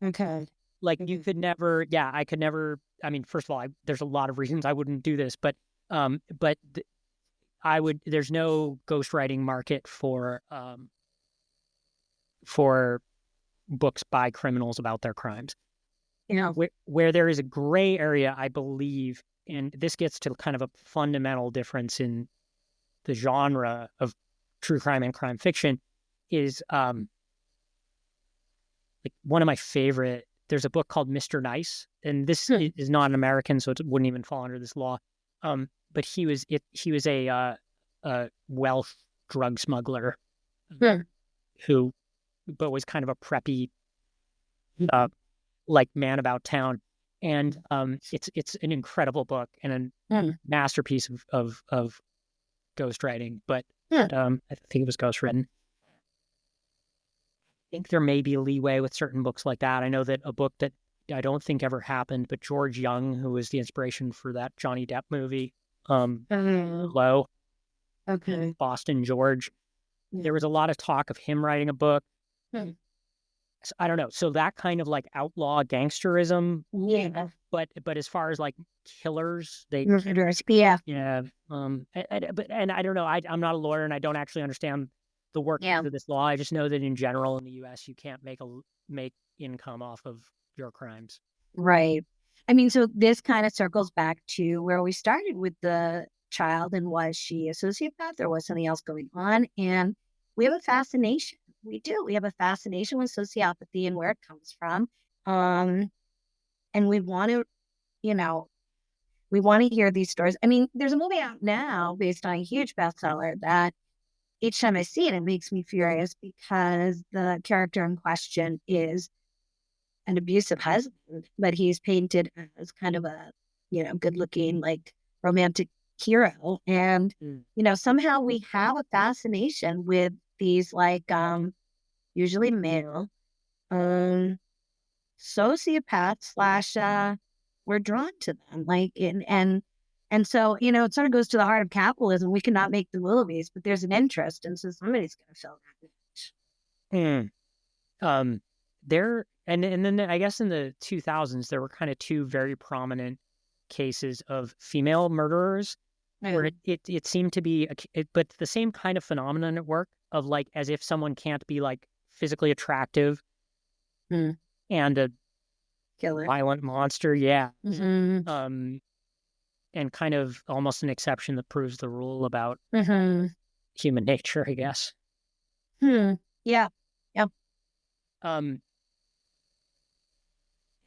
Okay. Like you could never, I could never. I mean, first of all, there's a lot of reasons I wouldn't do this, but I would. There's no ghostwriting market for books by criminals about their crimes. Where there is a gray area, I believe, and this gets to kind of a fundamental difference in the genre of true crime and crime fiction, is like one of my favorite. There's a book called Mr. Nice, and this is not an American, so it wouldn't even fall under this law. But he was a Welsh drug smuggler who, but was kind of a preppy, like man about town, and it's an incredible book and a masterpiece of ghostwriting. But I think it was ghostwritten. I think there may be leeway with certain books like that. I know that a book that I don't think ever happened, but George Young, who was the inspiration for that Johnny Depp movie, Low, Boston George. There was a lot of talk of him writing a book. So, I don't know. So that kind of like outlaw gangsterism. Yeah. But as far as like killers, yeah. But I don't know. I'm not a lawyer and I don't actually understand the workings of this law. I just know that in general in the U.S. you can't make income off of your crimes. Right. I mean, so this kind of circles back to where we started with the child, and was she a sociopath or was something else going on? And we have a fascination. We do. We have a fascination with sociopathy and where it comes from. And we want to, we want to hear these stories. I mean, there's a movie out now based on a huge bestseller that each time I see it, it makes me furious because the character in question is an abusive husband, but he's painted as kind of a, good looking, like romantic hero. And, somehow we have a fascination with these like, usually male, sociopaths / we're drawn to them. Like, and so, it sort of goes to the heart of capitalism. We cannot make the movies, but there's an interest. And so somebody's going to fill that. There, and then I guess in the 2000s, there were kind of two very prominent cases of female murderers where it seemed to be, but the same kind of phenomenon at work of like, as if someone can't be like physically attractive and a killer, violent monster. Yeah. And kind of almost an exception that proves the rule about human nature, I guess. Yeah. Yeah.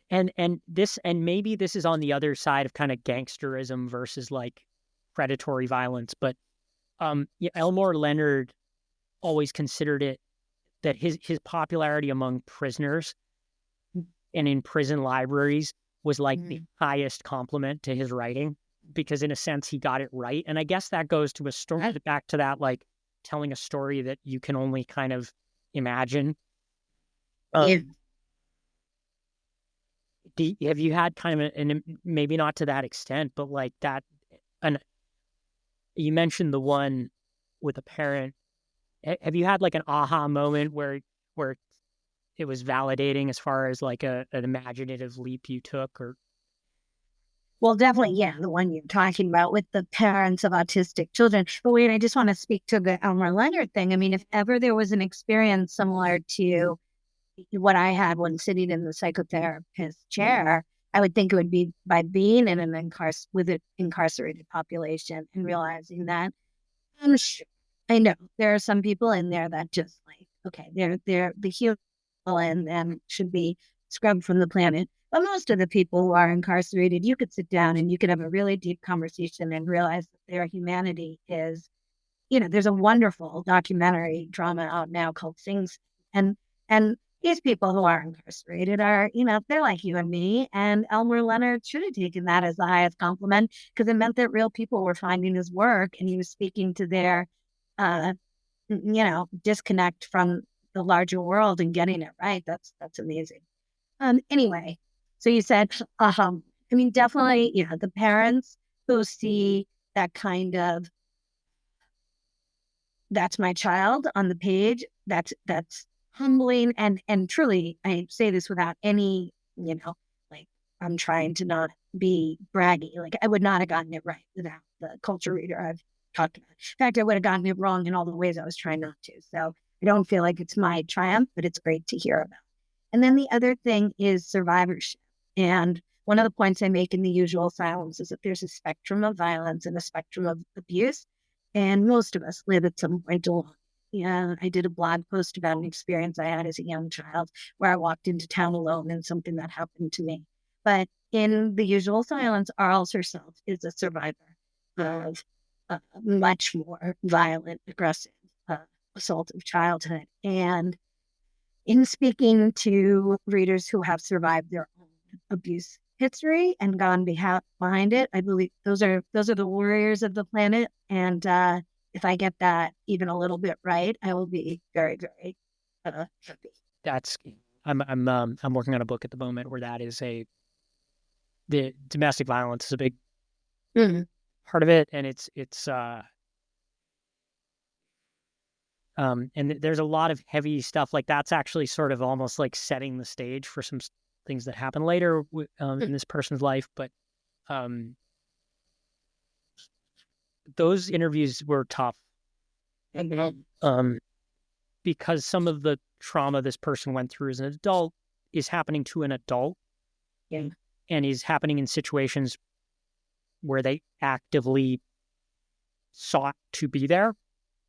And maybe this is on the other side of kind of gangsterism versus like predatory violence, but Elmore Leonard always considered it that his popularity among prisoners and in prison libraries was like the highest compliment to his writing, because in a sense he got it right. And I guess that goes to a story, back to that, like telling a story that you can only kind of imagine. Have you had kind of and maybe not to that extent, but like that, and you mentioned the one with a parent. Have you had like an aha moment where it was validating as far as like an imaginative leap you took? Or well, definitely, yeah, the one you're talking about with the parents of autistic children. But wait, I just want to speak to the Elmore Leonard thing. I mean, if ever there was an experience similar to what I had when sitting in the psychotherapist chair, I would think it would be by being in an incarcerated population and realizing that I'm sure I know there are some people in there that just like, okay, they're the human and should be scrubbed from the planet. But most of the people who are incarcerated, you could sit down and you could have a really deep conversation and realize that their humanity is, there's a wonderful documentary drama out now called Sings. And these people who are incarcerated are, they're like you and me. And Elmer Leonard should have taken that as the highest compliment because it meant that real people were finding his work and he was speaking to their uh, disconnect from the larger world and getting it right. That's amazing. Anyway, so you said, I mean, definitely, the parents who see that kind of that's my child on the page. That's humbling and truly, I say this without any, like I'm trying to not be braggy. Like I would not have gotten it right without the culture reader I've talked about. In fact, I would have gotten it wrong in all the ways I was trying not to. So I don't feel like it's my triumph, but it's great to hear about. And then the other thing is survivorship. And one of the points I make in The Usual Silence is that there's a spectrum of violence and a spectrum of abuse. And most of us live at some point along. Yeah, I did a blog post about an experience I had as a young child where I walked into town alone and something that happened to me. But in The Usual Silence, Arles herself is a survivor of a much more violent, aggressive assault of childhood. And in speaking to readers who have survived their own abuse history and gone behind it, I believe those are the warriors of the planet. And if I get that even a little bit right, I will be very, very happy. That's I'm working on a book at the moment where the domestic violence is a big part of it, and it's and there's a lot of heavy stuff. Like that's actually sort of almost like setting the stage for some things that happen later in this person's life. But those interviews were tough because some of the trauma this person went through as an adult is happening to an adult, and is happening in situations where they actively sought to be there.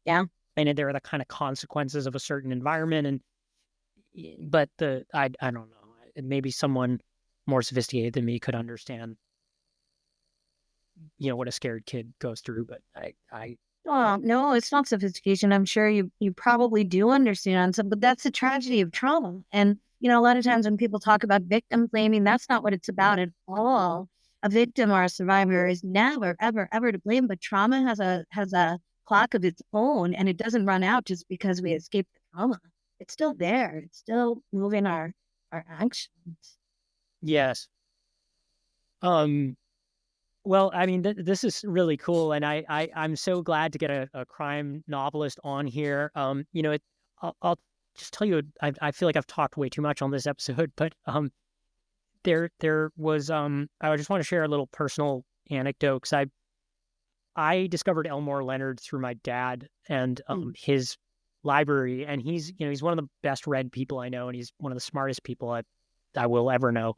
Yeah. And there are the kind of consequences of a certain environment. But I don't know. Maybe someone more sophisticated than me could understand, what a scared kid goes through. But Oh, no, it's not sophistication. I'm sure you probably do understand some, but that's the tragedy of trauma. And, a lot of times when people talk about victim blaming, that's not what it's about at all. A victim or a survivor is never, ever, ever to blame, but trauma has a clock of its own and it doesn't run out just because we escape the trauma. It's still there. It's still moving our actions. Yes. Well, I mean, this is really cool, and I'm so glad to get a crime novelist on here. I'll just tell you, I feel like I've talked way too much on this episode, but there was I just want to share a little personal anecdote because I discovered Elmore Leonard through my dad and his library, and he's one of the best read people I know, and he's one of the smartest people I will ever know.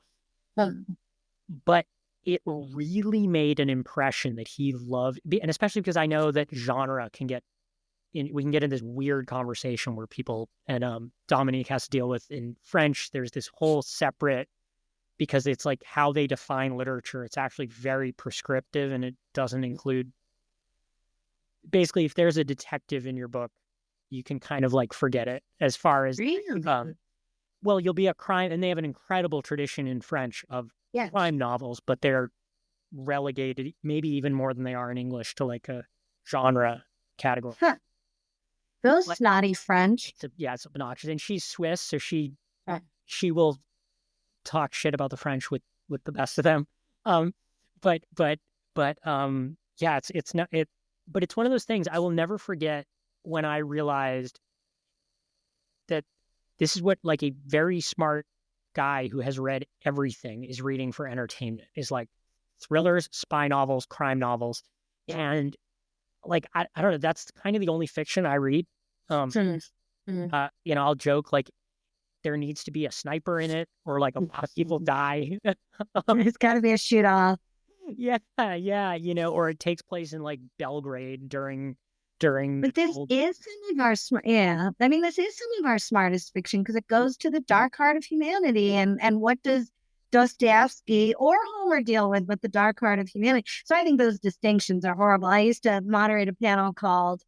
But it really made an impression that he loved, and especially because I know that genre we can get in this weird conversation where people, and Dominique has to deal with in French, there's this whole separate, because it's like how they define literature. It's actually very prescriptive and it doesn't include, basically, if there's a detective in your book, you can kind of like forget it as far as, well, you'll be a crime, and they have an incredible tradition in French of crime novels, but they're relegated, maybe even more than they are in English, to like a genre category. Those snotty French. It's obnoxious. And she's Swiss, so she will talk shit about the French with the best of them. But it's not it. But it's one of those things I will never forget when I realized that this is what like a very smart guy who has read everything is reading for entertainment, is like thrillers, spy novels, crime novels. And like, I don't know, that's kind of the only fiction I read. I'll joke like there needs to be a sniper in it or like a lot of people die. It's got to be a shoot off. Yeah. Or it takes place in like Belgrade during during But the this old. is some of our smart, yeah. I mean, this is some of our smartest fiction because it goes to the dark heart of humanity and what does Dostoevsky or Homer deal with, but the dark heart of humanity. So I think those distinctions are horrible. I used to moderate a panel called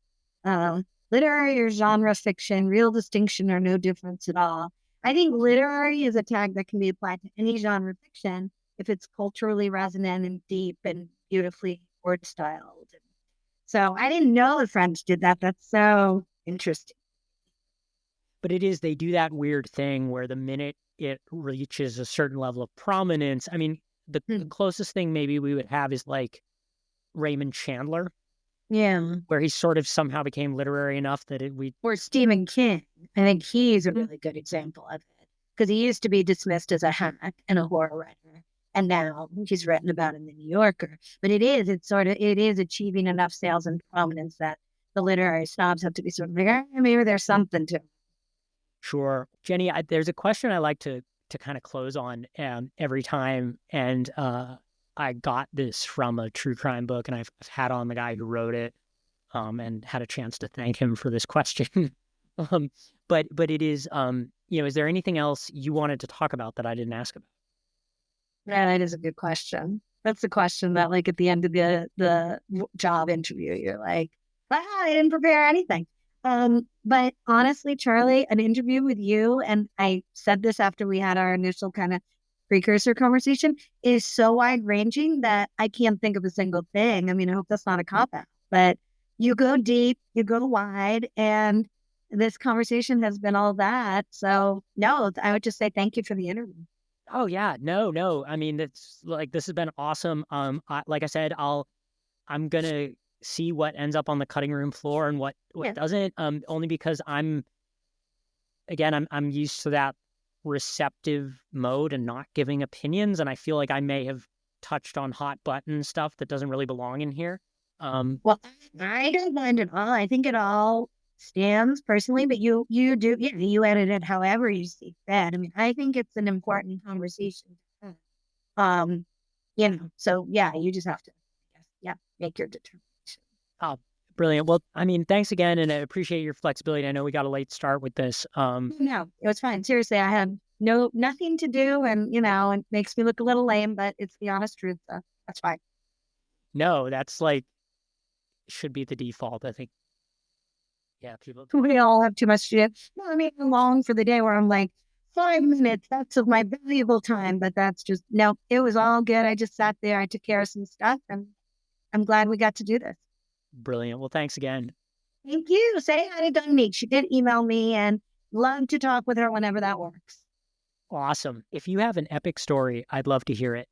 uh, "Literary or Genre Fiction: Real Distinction or No Difference at All." I think literary is a tag that can be applied to any genre fiction if it's culturally resonant and deep and beautifully word styled. So I didn't know the French did that. That's so interesting. But it is, they do that weird thing where the minute it reaches a certain level of prominence, I mean, the Hmm. closest thing maybe we would have is like Raymond Chandler, Yeah. where he sort of somehow became literary enough that we. Or Stephen King. I think he's a really good example of it because he used to be dismissed as a hack and a horror writer. And now he's written about in the New Yorker. But it is achieving enough sales and prominence that the literary snobs have to be sort of like, maybe there's something to it. Sure. Jenny, there's a question I like to kind of close on every time. And I got this from a true crime book, and I've had on the guy who wrote it and had a chance to thank him for this question. um, but it is, is there anything else you wanted to talk about that I didn't ask about? Yeah, that is a good question. That's the question that, like, at the end of the job interview, you're like, I didn't prepare anything. But honestly, Charlie, an interview with you, and I said this after we had our initial kind of precursor conversation, is so wide ranging that I can't think of a single thing. I mean, I hope that's not a cop out, but you go deep, you go wide, and this conversation has been all that. So, no, I would just say thank you for the interview. Oh yeah, no, no. I mean, it's like this has been awesome. Like I said, I'm gonna see what ends up on the cutting room floor and what Yeah. doesn't. Only because I'm used to that receptive mode and not giving opinions, and I feel like I may have touched on hot button stuff that doesn't really belong in here. Um, Well, I don't mind at all. I think it all stands personally, but you do, yeah, you edit it however you see fit. I mean, I think it's an important conversation. To have. Um, so yeah, you just have to, yeah, make your determination. oh, brilliant. Well, I mean, thanks again, and I appreciate your flexibility. I know we got a late start with this. No, it was fine. Seriously, I had nothing to do, and it makes me look a little lame, but it's the honest truth. So that's fine. No, that's like should be the default. I think. Yeah, people. We all have too much to do. No, I mean, I'm long for the day where I'm like, 5 minutes, that's of my valuable time. But that's just, no, it was all good. I just sat there. I took care of some stuff and I'm glad we got to do this. Brilliant. Well, thanks again. Thank you. Say hi to Dominique. She did email me and love to talk with her whenever that works. Awesome. If you have an epic story, I'd love to hear it.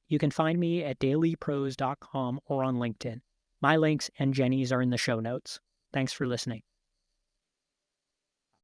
You can find me at dailyprose.com or on LinkedIn. My links and Jenny's are in the show notes. Thanks for listening.